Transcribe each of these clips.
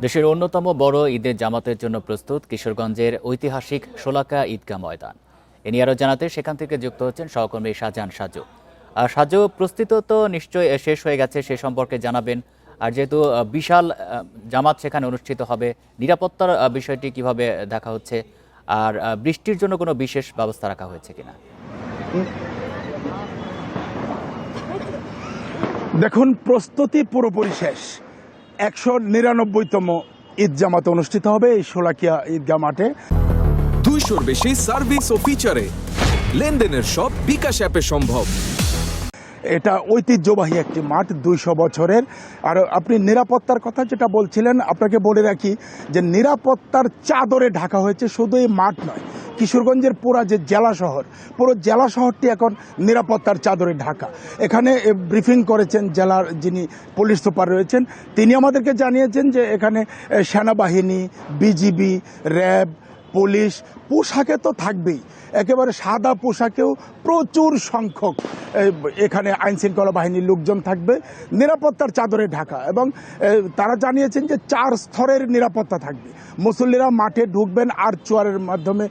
দেশের অন্যতম বড় ঈদের জামাতের জন্য প্রস্তুত কিশোরগঞ্জের ঐতিহাসিক শোলাকা ঈদগাহ ময়দান। এ নিয়ে আরও জানাতে সেখান থেকে যুক্ত হচ্ছেন সহকর্মী শাহজাহান সাজু। সাজু, প্রস্তুত তো নিশ্চয়ই শেষ হয়ে গেছে, সে সম্পর্কে জানাবেন। আর যেহেতু বিশাল জামাত সেখানে অনুষ্ঠিত হবে, নিরাপত্তার বিষয়টি কিভাবে দেখা হচ্ছে, আর বৃষ্টির জন্য কোনো বিশেষ ব্যবস্থা রাখা হয়েছে কিনা? দেখুন, প্রস্তুতি পুরোপুরি শেষ। 199তম ঈদ জামাত অনুষ্ঠিত হবে এই শোলাকিয়া ঈদগাহ মাঠে। 200-র বেশি সার্ভিস ও ফিচারে লেনদেনের সব বিকাশ অ্যাপে সম্ভব। এটা ঐতিহ্যবাহী একটি মাঠ, 200 বছরের। আর আপনি নিরাপত্তার কথা যেটা বলছিলেন, আপনাকে বলে রাখি যে নিরাপত্তার চাদরে ঢাকা হয়েছে। শুধু এই মাঠ নয়, কিশোরগঞ্জের পুরো যে জেলা শহর, পুরো জেলা শহরটি এখন নিরাপত্তার চাদরে ঢাকা। এখানে ব্রিফিং করেছেন জেলার যিনি পুলিশ সুপার রয়েছেন, তিনি আমাদেরকে জানিয়েছেন যে এখানে সেনাবাহিনী, বিজিবি, র্যাব, পুলিশ, পোশাকে তো থাকবেই, একেবারে সাদা পোশাকেও প্রচুর সংখ্যক এখানে আইন শৃঙ্খলা বাহিনীর লোকজন থাকবে, নিরাপত্তার চাদরে ঢাকা। এবং তারা জানিয়েছেন যে 4 স্তরের নিরাপত্তা থাকবে। মুসল্লিরা মাঠে ঢুকবেন আর্চওয়ারের মাধ্যমে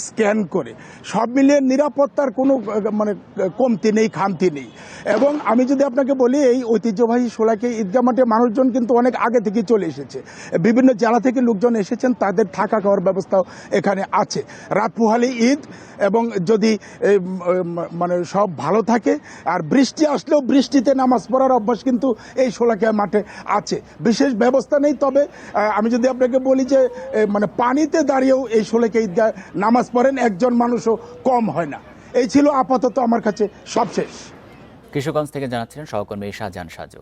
স্ক্যান করে। সব মিলিয়ে নিরাপত্তার কোনো কমতি নেই, খামতি নেই। এবং আমি যদি আপনাকে বলি, এই ঐতিহ্যবাহী শোলাকিয়া ঈদগাহ মাঠে মানুষজন কিন্তু অনেক আগে থেকে চলে এসেছে। বিভিন্ন জেলা থেকে লোকজন এসেছেন, তাদের থাকা খাওয়ার ব্যবস্থাও এখানে আছে। রাত পোহালি ঈদ, এবং যদি সব ভালো থাকে, আর বৃষ্টি আসলেও বৃষ্টিতে নামাজ পড়ার অভ্যাস কিন্তু এই শোলাকিয়া মাঠে আছে। বিশেষ ব্যবস্থা নেই, তবে আমি যদি আপনাকে বলি যে পানিতে দাঁড়িয়েও এই শোলাকিয়া ঈদগাহ নামাজ পড়েন একজন মানুষও কম হয় না। এই ছিল আপাতত আমার কাছে সবশেষ। কিশোরগঞ্জ থেকে জানাচ্ছিলেন সহকর্মী শাহজাহান সাজু।